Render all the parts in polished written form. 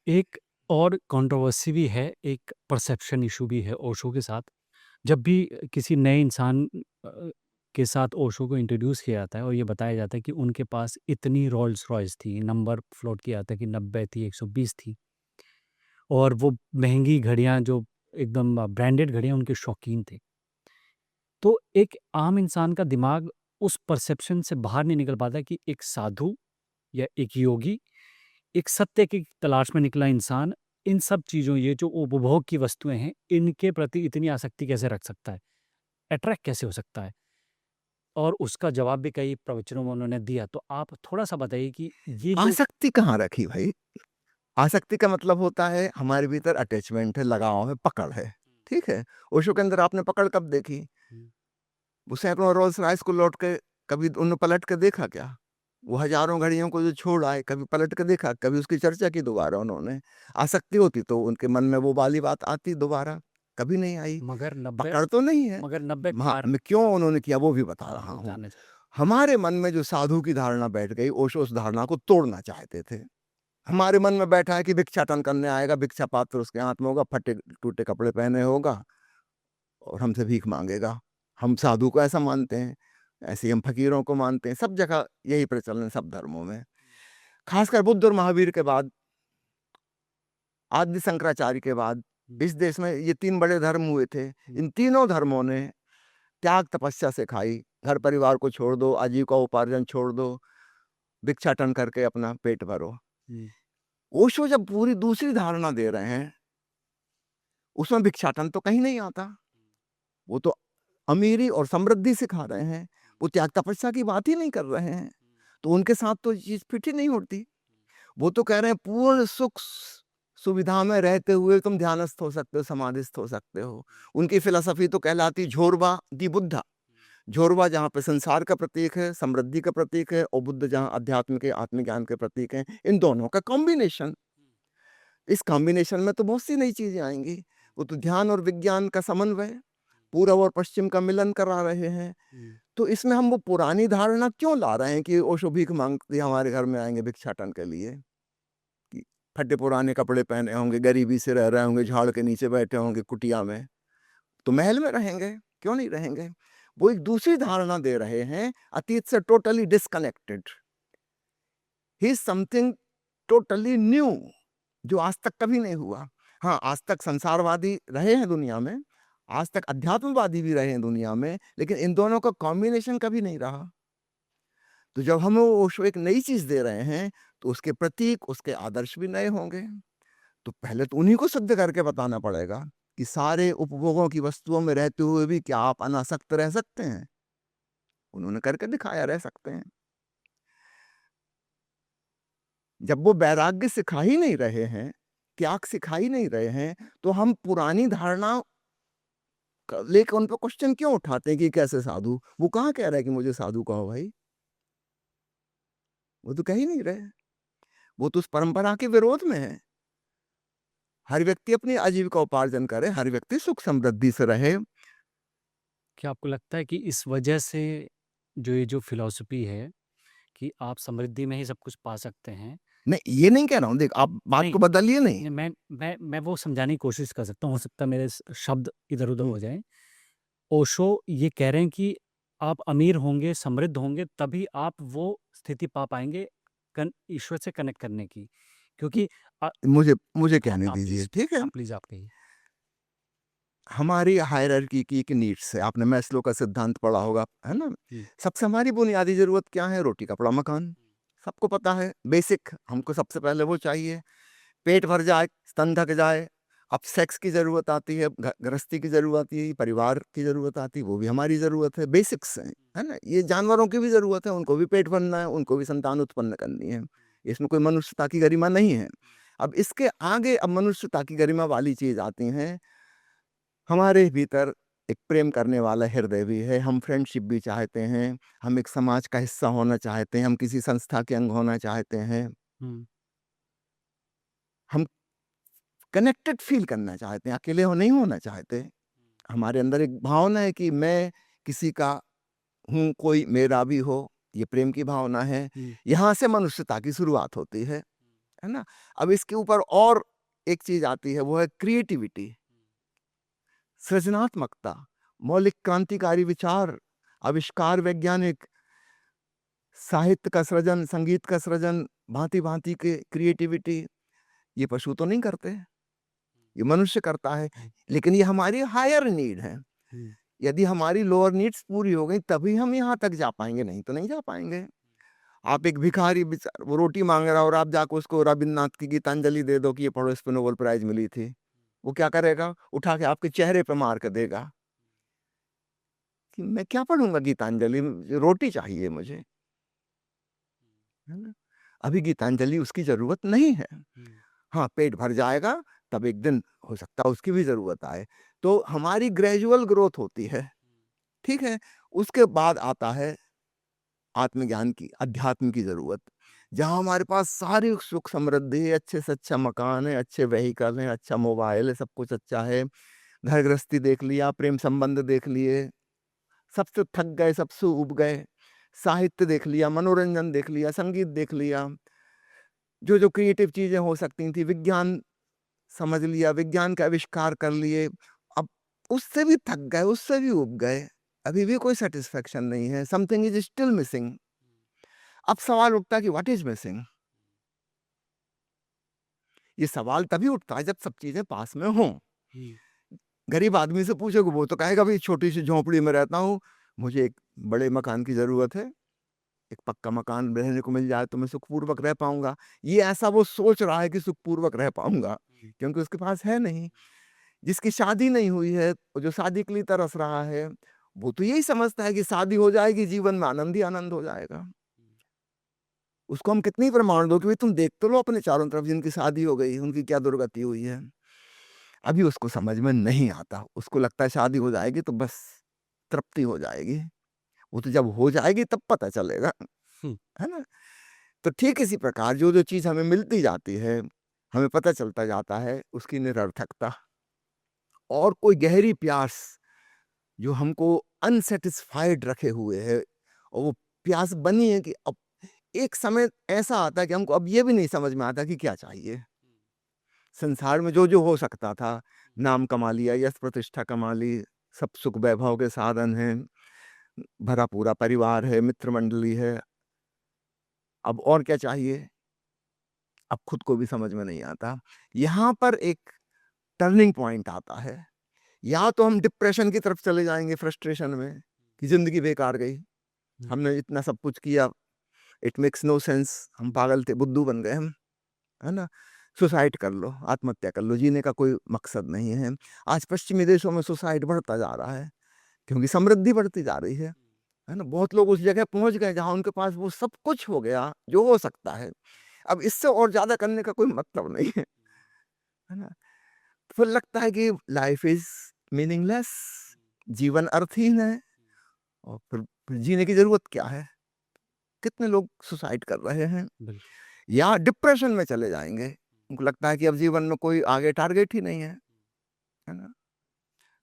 एक और कंट्रोवर्सी भी है, एक परसेप्शन इशू भी है ओशो के साथ। जब भी किसी नए इंसान के साथ ओशो को इंट्रोड्यूस किया जाता है और ये बताया जाता है कि उनके पास इतनी रोल्स रॉयस थी, नंबर फ्लोट किया जाता है कि 90 थी, 120 थी और वो महँगी घड़ियाँ जो एकदम ब्रांडेड घड़ियाँ उनके शौकीन थे। तो एक आम इंसान का दिमाग उस परसेप्शन से बाहर नहीं निकल पाता कि एक साधु या एक योगी, एक सत्य की तलाश में निकला इंसान इन सब चीज़ों ये जो उपभोग की वस्तुएँ हैं, इनके प्रति इतनी आसक्ति कैसे रख सकता है? अट्रैक्ट कैसे हो सकता है? और उसका जवाब भी कई प्रवचनों में उन्होंने दिया। तो आप थोड़ा-सा बताइए कि ये जो आसक्ति कहाँ रखी भाई? आसक्ति का मतलब होता है हमारे भीतर अटैचमेंट है, लगाव है, पकड़ है, ठीक है? ओशो के अंदर आपने पकड़ कब देखी? हुँ, वो सैकड़ों रोल्स रॉयस को लौट के कभी उन्होंने पलट के देखा क्या? वो हज़ारों घड़ियों को जो छोड़ आए, कभी पलट के देखा? कभी उसकी चर्चा की दोबारा उन्होंने? आसक्ति होती तो उनके मन में वो वाली बात आती दोबारा, कभी नहीं आई। मगर 90 पकड़ तो नहीं है। मगर 90 हाँ, कार मैं क्यों उन्होंने किया वो भी बता हाँ, रहा वो हूँ। जानना चाह हमारे मन में जो साधु की धारणा बैठ गई, ओशो उस धारणा को तोड़ना चाहते थे। हमारे मन में बैठा है कि भिक्षाटन करने आएगा, भिक्षा पात्र उसके हाथ में होगा, फटे-टूटे कपड़े पहने होगा और हमसे भीख माँगेगा। हम साधु को ऐसा मानते हैं, ऐसे ही हम फ़कीरों को मानते हैं, सब जगह यही प्रचलन है सब धर्मों में। ख़ासकर बुद्ध और महावीर के बाद, आदि शंकराचार्य के बाद, हुँ, इस देश में ये 3 बड़े धर्म हुए थे। हुँ, इन तीनों धर्मों ने त्याग तपस्या सिखाई, घर परिवार को छोड़ दो, आजीविका उपार्जन छोड़ दो, भिक्षाटन करके अपना पेट भरो। हुँ, ओशो जब पूरी दूसरी धारणा दे रहे हैं, उसमें भिक्षाटन तो कहीं नहीं आता। वो तो अमीरी और समृद्धि सिखा रहे हैं, वो त्याग तपस्या की बात ही नहीं कर रहे हैं। तो उनके साथ तो ये चीज़ फिट ही नहीं होती। वो तो कह रहे हैं पूर्ण सुख सुविधा में रहते हुए तुम ध्यानस्थ हो सकते हो, समाधिस्थ हो सकते हो। उनकी फ़िलॉसफ़ी तो कहलाती झोरबा दी बुद्धा। झोरबा जहाँ पे संसार का प्रतीक है, समृद्धि का प्रतीक है और बुद्ध जहाँ अध्यात्म के आत्मज्ञान के प्रतीक हैं, इन दोनों का कॉम्बिनेशन। इस कॉम्बिनेशन में तो बहुत सी नई चीज़ें आएँगी। वो तो ध्यान और विज्ञान का समन्वय, पूरब और पश्चिम का मिलन करा रहे हैं। हुँ, तो इसमें हम वो पुरानी धारणा क्यों ला रहे हैं कि ओशो भीख माँगते हमारे घर में आएँगे भिक्षाटन के लिए? कि फटे पुराने कपड़े पहने होंगे, गरीबी से रह रहे होंगे, झाड़ के नीचे बैठे होंगे कुटिया में, तो महल में रहेंगे, क्यों नहीं रहेंगे? वो एक दूसरी धारणा दे रहे हैं, अतीत से totally disconnected. He is something totally new जो आज तक कभी नहीं हुआ। हाँ, आज तक संसारवादी रहे हैं दुनिया में, आज तक अध्यात्मवादी भी रहे हैं दुनिया में, लेकिन इन दोनों का कॉम्बिनेशन कभी नहीं रहा। तो जब हम वो ओशो एक नई चीज़ दे रहे हैं, तो उसके प्रतीक, उसके आदर्श भी नए होंगे। तो पहले तो उन्हीं को सिद्ध करके बताना पड़ेगा कि सारे उपभोगों की वस्तुओं में रहते हुए भी क्या आप अनासक्त रह सकते हैं? उन्होंने करके दिखाया रह सकते हैं। जब वो वैराग्य सिखा ही नहीं रहे हैं, त्याग सिखा ही नहीं रहे हैं, तो हम पुरानी धारणा लेके उन पे क्वेश्चन क्यों उठाते हैं कि कैसे साधु? वो कहाँ कह रहा है कि मुझे साधु कहो भाई? वो तो कह ही नहीं रहे। वो तो उस परंपरा के विरोध में है। हर व्यक्ति अपनी आजीविका उपार्जन करे, हर व्यक्ति सुख समृद्धि से रहे। क्या आपको लगता है कि इस वजह से जो ये जो फ़िलॉसफ़ी है कि आप समृद्धि में ही सब कुछ पा सकते हैं नहीं, ये नहीं कह रहा हूँ, देख आप बात नहीं, को बदलिए नहीं। नहीं मैं वो समझाने की कोशिश कर सकता हूँ, हो सकता है मेरे शब्द इधर-उधर हुँ, हो जाएँ। ओशो ये कह रहे हैं कि आप अमीर होंगे, समृद्ध होंगे, तभी आप वो स्थिति पा पाएँगे ईश्वर से कनेक्ट करने की। क्योंकि मुझे मुझे हाँ, कहने आप दीजिए, प्लीज़ ठीक है? आप कहिए। हमारी हायरार्की की एक नीड्स है, आपने मैस्लो का सिद्धांत पढ़ा होगा, है ना? हुँ, सबसे हमारी बुनियादी ज़रूरत क्या है? रोटी, कपड़ा, मकान। सबको पता है, बेसिक हमको सबसे पहले वो चाहिए। पेट भर जाए, स्तन ढक जाए, अब सेक्स की ज़रूरत आती है, गृहस्थी की ज़रूरत आती है, परिवार की ज़रूरत आती है, वो भी हमारी ज़रूरत है, बेसिक्स हैं, है ना? ये जानवरों की भी ज़रूरत है, उनको भी पेट भरना है, उनको भी संतान उत्पन्न करनी है। इसमें कोई मनुष्यता की गरिमा नहीं है। अब इसके आगे अब मनुष्यता की गरिमा वाली चीज़ आती हैं, हमारे भीतर एक प्रेम करने वाला हृदय भी है, हम फ्रेंडशिप भी चाहते हैं, हम एक समाज का हिस्सा होना चाहते हैं, हम किसी संस्था के अंग होना चाहते हैं, हुँ, हम कनेक्टेड फ़ील करना चाहते हैं, अकेले हो नहीं होना चाहते। हमारे अंदर एक भावना है कि मैं किसी का हूँ, कोई मेरा भी हो, ये प्रेम की भावना है। हुँ, यहाँ से मनुष्यता की शुरुआत होती है है ना? अब इसके ऊपर और एक चीज़ आती है, वो है क्रिएटिविटी, सृजनात्मकता, मौलिक क्रांतिकारी विचार, आविष्कार, वैज्ञानिक, साहित्य का सृजन, संगीत का सृजन, भाँति-भाँति के क्रिएटिविटी, ये पशु तो नहीं करते, ये मनुष्य करता है, लेकिन ये हमारी हायर नीड है। हुँ। यदि हमारी लोअर नीड्स पूरी हो गई तभी हम यहाँ तक जा पाएँगे, नहीं तो नहीं जा पाएँगे। आप एक भिखारी वो रोटी माँग रहा है और आप जाके उसको रवीन्द्रनाथ की गीतांजलि दे दो कि ये पढ़ो, इस पे नोबेल प्राइज़ मिली थी। वो क्या करेगा? उठा के आपके चेहरे पे मार के देगा कि मैं क्या पढ़ूँगा गीतांजलि, रोटी चाहिए मुझे, है ना? अभी गीतांजलि उसकी ज़रूरत नहीं है। हाँ, पेट भर जाएगा तब एक दिन हो सकता है उसकी भी ज़रूरत आए। तो हमारी ग्रेजुअल ग्रोथ होती है, ठीक है? उसके बाद आता है आत्मज्ञान की, अध्यात्म की ज़रूरत। जहाँ हमारे पास सारी सुख समृद्धि है, अच्छे से अच्छा मकान है, अच्छे व्हीकल हैं, अच्छा मोबाइल है, सब कुछ अच्छा है, घर गृहस्थी देख लिया, प्रेम संबंध देख लिए, सबसे थक गए, सबसे ऊब गए, साहित्य देख लिया, मनोरंजन देख लिया, संगीत देख लिया, जो क्रिएटिव चीज़ें हो सकती थी, विज्ञान समझ लिया, विज्ञान का आविष्कार कर लिए। अब उससे भी थक गए, उससे भी ऊब गए, अभी भी कोई सैटिस्फैक्शन नहीं है, समथिंग इज़ स्टिल मिसिंग। अब सवाल उठता है कि व्हाट इज़ मिसिंग? ये सवाल तभी उठता है जब सब चीज़ें पास में हों। हुँ। गरीब आदमी से पूछोगे वो तो कहेगा भई छोटी-सी झोंपड़ी में रहता हूँ, मुझे एक बड़े मकान की ज़रूरत है, एक पक्का मकान रहने को मिल जाए तो मैं सुखपूर्वक रह पाऊँगा। ये ऐसा वो सोच रहा है कि सुखपूर्वक रह पाऊँगा, क्योंकि उसके पास है नहीं। जिसकी शादी नहीं हुई है, और जो शादी के लिए तरस रहा है, वो तो यही समझता है कि शादी हो जाएगी, जीवन में आनंद ही आनंद हो जाएगा। उसको हम कितनी प्रमाण दो कि भाई तुम देख तो लो अपने चारों तरफ जिनकी शादी हो गई, उनकी क्या दुर्गति हुई है। अभी उसको समझ में नहीं आता, उसको लगता है शादी हो जाएगी तो बस तृप्ति हो जाएगी। वो तो जब हो जाएगी तब पता चलेगा, हुँ। है ना? तो ठीक इसी प्रकार जो-जो चीज़ हमें मिलती जाती है, हमें पता चलता जाता है उसकी निरर्थकता, और कोई गहरी प्यास जो हमको अनसैटिस्फाइड रखे हुए है, और वो प्यास बनी है कि अब एक समय ऐसा आता है कि हमको अब ये भी नहीं समझ में आता कि क्या चाहिए। संसार में जो-जो हो सकता था, नाम कमा लिया, यश प्रतिष्ठा कमा ली, सब सुख वैभव के साधन हैं, भरा पूरा परिवार है, मित्र मंडली है, अब और क्या चाहिए? अब खुद को भी समझ में नहीं आता। यहाँ पर एक टर्निंग पॉइंट आता है, या तो हम डिप्रेशन की तरफ चले जाएँगे फ्रस्ट्रेशन में कि ज़िंदगी बेकार गई, हुँ। हमने इतना सब कुछ किया, इट मेक्स नो सेंस, हम पागल थे, बुद्धू बन गए हम। है ना? सुसाइड कर लो, आत्महत्या कर लो, जीने का कोई मकसद नहीं है। आज पश्चिमी देशों में सुसाइड बढ़ता जा रहा है, क्योंकि समृद्धि बढ़ती जा रही है ना? बहुत लोग उस जगह पहुँच गए जहाँ उनके पास वो सब कुछ हो गया, जो हो सकता है। अब इससे और ज़्यादा करने का कोई मतलब नहीं है ना? फिर लगता है कि लाइफ़ इज़ मीनिंगलेस, जीवन अर्थहीन है, और फिर जीने की ज़रूरत क्या है? कितने लोग सुसाइड कर रहे हैं, बिल्कुल। या डिप्रेशन में चले जाएँगे। उनको लगता है कि अब जीवन में कोई आगे टारगेट ही नहीं है ना?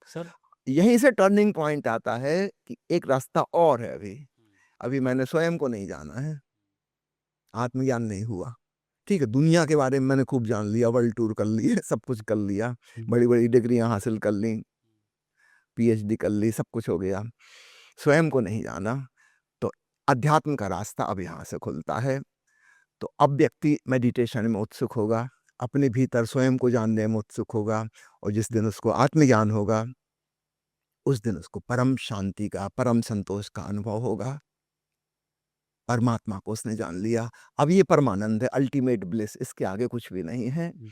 सर। यहीं से टर्निंग पॉइंट आता है कि एक रास्ता और है अभी। अभी मैंने स्वयं को नहीं जाना है, आत्मज्ञान नहीं हुआ। ठीक है, दुनिया के बारे में मैंने खूब जान लिया, वर्ल्ड टूर कर लिए, सब कुछ कर लिया, हुँ। बड़ी-बड़ी डिग्रियाँ हासिल कर लीं, पीएचडी कर ली, सब कुछ हो गया। स्वयं को नहीं जाना, तो अध्यात्म का रास्ता अब यहाँ से खुलता है। तो अब व्यक्ति मेडिटेशन में उत्सुक होगा, अपने भीतर स्वयं को जानने में उत्सुक होगा, और जिस दिन उसको आत्मज्ञान होगा, उस दिन उसको परम शांति का, परम संतोष का अनुभव होगा। परमात्मा को उसने जान लिया। अब ये परमानंद है, अल्टीमेट ब्लिस, इसके आगे कुछ भी नहीं है। हुँ।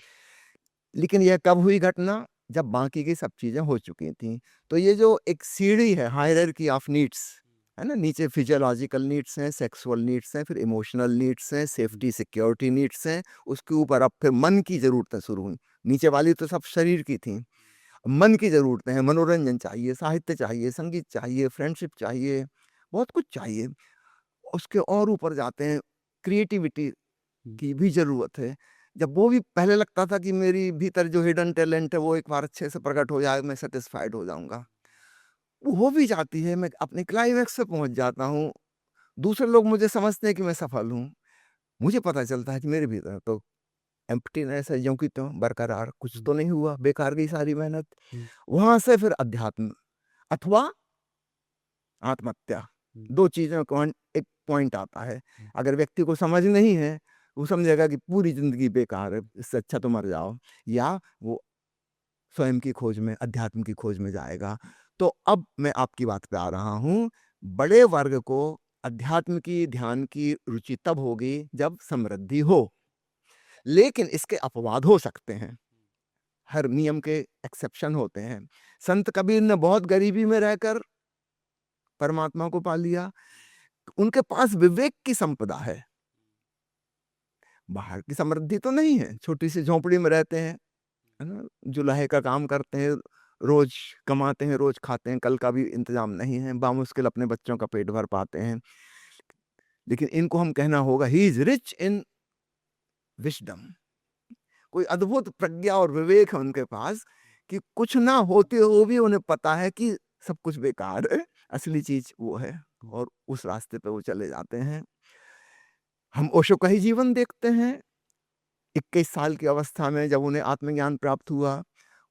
लेकिन यह कब हुई घटना? जब बाकी की सब चीज़ें हो चुकी थीं। तो ये जो एक सीढ़ी है, हायरार्की ऑफ नीड्स, है ना? नीचे फिजियोलॉजिकल नीड्स हैं, सेक्सुअल नीड्स हैं, फिर इमोशनल नीड्स हैं, सेफ्टी सिक्योरिटी नीड्स हैं, उसके ऊपर अब फिर मन की ज़रूरतें शुरू हुईं। नीचे वाली तो सब शरीर की थीं। मन की ज़रूरतें हैं, मनोरंजन चाहिए, साहित्य चाहिए, संगीत चाहिए, फ्रेंडशिप चाहिए, बहुत कुछ चाहिए। उसके और ऊपर जाते हैं, क्रिएटिविटी हुँ। की भी ज़रूरत है। जब वो भी पहले लगता था कि मेरी भीतर जो हिडन टैलेंट है वो एक बार अच्छे से प्रकट हो जाए, मैं सैटिस्फाइड हो जाऊँगा। वो हो भी जाती है, मैं अपने क्लाइमैक्स पे पहुँच जाता हूँ। दूसरे लोग मुझे समझते हैं कि मैं सफल हूँ। मुझे पता चलता है कि मेरे भीतर तो एम्प्टीनेस है ज्यों की त्यों बरकरार, कुछ हुँ। तो नहीं हुआ, बेकार गई सारी मेहनत। हुँ। वहाँ से फिर अध्यात्म अथवा आत्महत्या, हुँ। 2 चीज़ों का एक पॉइंट आता है। हुँ। अगर व्यक्ति को समझ नहीं है, वो समझेगा कि पूरी ज़िंदगी बेकार है, इससे अच्छा तो मर जाओ, या वो स्वयं की खोज में, अध्यात्म की खोज में जाएगा। तो अब मैं आपकी बात पे आ रहा हूँ, बड़े वर्ग को अध्यात्म की, ध्यान की रुचि तब होगी जब समृद्धि हो। लेकिन इसके अपवाद हो सकते हैं, हर नियम के एक्सेप्शन होते हैं। संत कबीर ने बहुत गरीबी में रहकर परमात्मा को पा लिया, उनके पास विवेक की संपदा है, बाहर की समृद्धि तो नहीं है, छोटी सी झोंपड़ी में रहते हैं, है ना? जुलाहे का काम करते हैं, रोज कमाते हैं, रोज खाते हैं, कल का भी इंतजाम नहीं है, बामुश्किल अपने बच्चों का पेट भर पाते हैं। लेकिन इनको हम कहना होगा he is rich in wisdom, कोई अद्भुत प्रज्ञा और विवेक है उनके पास कि कुछ ना होते हुए भी उन्हें पता है कि सब कुछ बेकार है, असली चीज वो है, हुँ। और उस रास्ते पे वो चले जाते हैं। हम ओशो का ही जीवन देखते हैं। 21 साल की अवस्था में जब उन्हें आत्मज्ञान प्राप्त हुआ,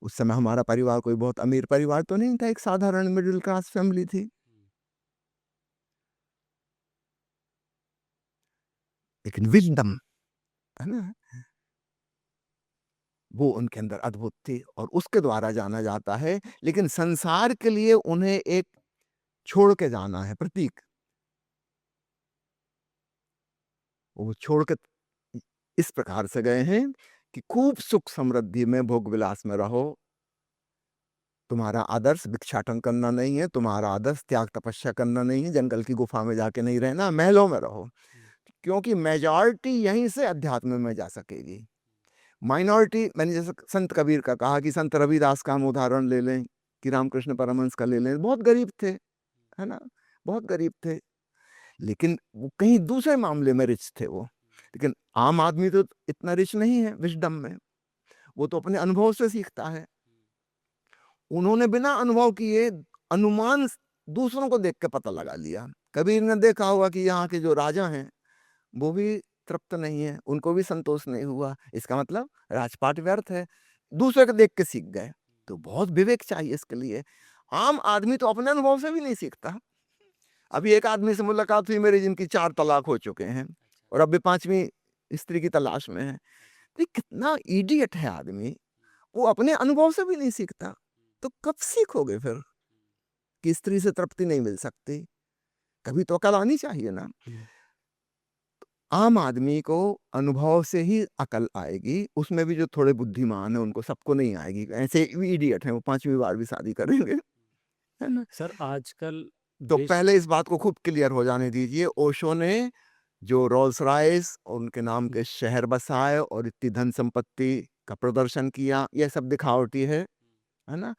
उस समय हमारा परिवार कोई बहुत अमीर परिवार तो नहीं था, एक साधारण मिडिल क्लास फैमिली थी। लेकिन विज़डम, है ना? वो उनके अंदर अद्भुत थी और उसके द्वारा जाना जाता है। लेकिन संसार के लिए उन्हें एक छोड़ के जाना है प्रतीक। वो छोड़ के इस प्रकार से गए हैं कि खूब सुख समृद्धि में, भोग विलास में रहो। तुम्हारा आदर्श भिक्षाटन करना नहीं है, तुम्हारा आदर्श त्याग तपस्या करना नहीं है, जंगल की गुफा में जाके नहीं रहना, महलों में रहो। क्योंकि मेजॉरिटी यहीं से अध्यात्म में जा सकेगी। माइनॉरिटी, मैंने जैसे संत कबीर का कहा कि संत रविदास का हम उदाहरण ले लें, कि रामकृष्ण परमहंस का ले लें, बहुत गरीब थे, है ना? बहुत गरीब थे, लेकिन वो कहीं दूसरे मामले में रिच थे वो। लेकिन आम आदमी तो इतना रिच नहीं है विजडम में, वो तो अपने अनुभव से सीखता है। उन्होंने बिना अनुभव किए अनुमान दूसरों को देख के पता लगा लिया। कबीर ने देखा होगा कि यहाँ के जो राजा हैं, वो भी तृप्त नहीं है, उनको भी संतोष नहीं हुआ, इसका मतलब राजपाट व्यर्थ है। दूसरे को देख के सीख गए। तो बहुत विवेक चाहिए इसके लिए। आम आदमी तो अपने अनुभव से भी नहीं सीखता। अभी एक आदमी से मुलाकात हुई मेरी, जिनकी 4 तलाक हो चुके हैं और अब भी 5वीं स्त्री की तलाश में है। ये कितना इडियट है आदमी, वो अपने अनुभव से भी नहीं सीखता, तो कब सीखोगे फिर कि स्त्री से तृप्ति नहीं मिल सकती? कभी तो अकल आनी चाहिए ना। हुँ। आम आदमी को अनुभव से ही अकल आएगी, उसमें भी जो थोड़े बुद्धिमान है उनको, सबको नहीं आएगी। ऐसे इडियट हैं वो 5वीं बार भी शादी करेंगे, है ना? सर आजकल तो विश्व पहले इस बात को खूब क्लियर हो जाने दीजिए, ओशो ने जो रोल्स रॉयस और उनके नाम हुँ। के शहर बसाए और इतनी धन संपत्ति का प्रदर्शन किया, यह सब दिखावटी है ना?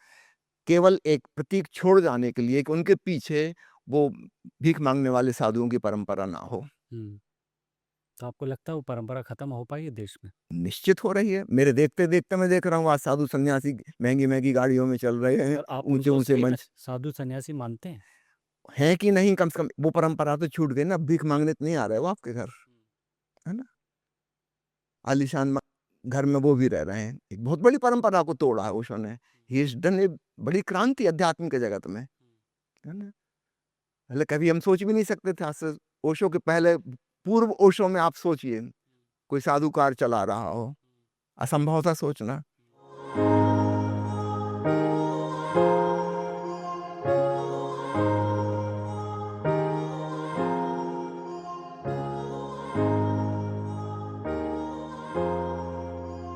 केवल एक प्रतीक छोड़ जाने के लिए कि उनके पीछे वो भीख मांगने वाले साधुओं की परंपरा ना हो। हुँ। तो आपको लगता है वो परंपरा खत्म हो पाई है देश में? निश्चित हो रही है। मेरे देखते-देखते मैं देख रहा हूँ आज साधु सन्यासी महँगी-महँगी गाड़ियों में चल रहे हैं, सर आप उनको ऊँचे-ऊँचे सही में मंच साधु सन्यासी मानते हैं? हैं कि नहीं, कम से कम वो परंपरा तो छूट गई ना, अब भीख माँगने तो नहीं आ रहे वो आपके घर, है ना? आलीशान घर में वो भी रह रहे हैं। एक बहुत बड़ी परंपरा को तोड़ा है ओशो ने। ही हैज़ डन ए बड़ी क्रांति अध्यात्म के जगत में, है ना? पहले कभी हम सोच भी नहीं सकते थे, आज से ओशो के पहले, पूर्व ओशो में आप सोचिए, कोई साधु कार चला रहा हो, असंभव था सोचना।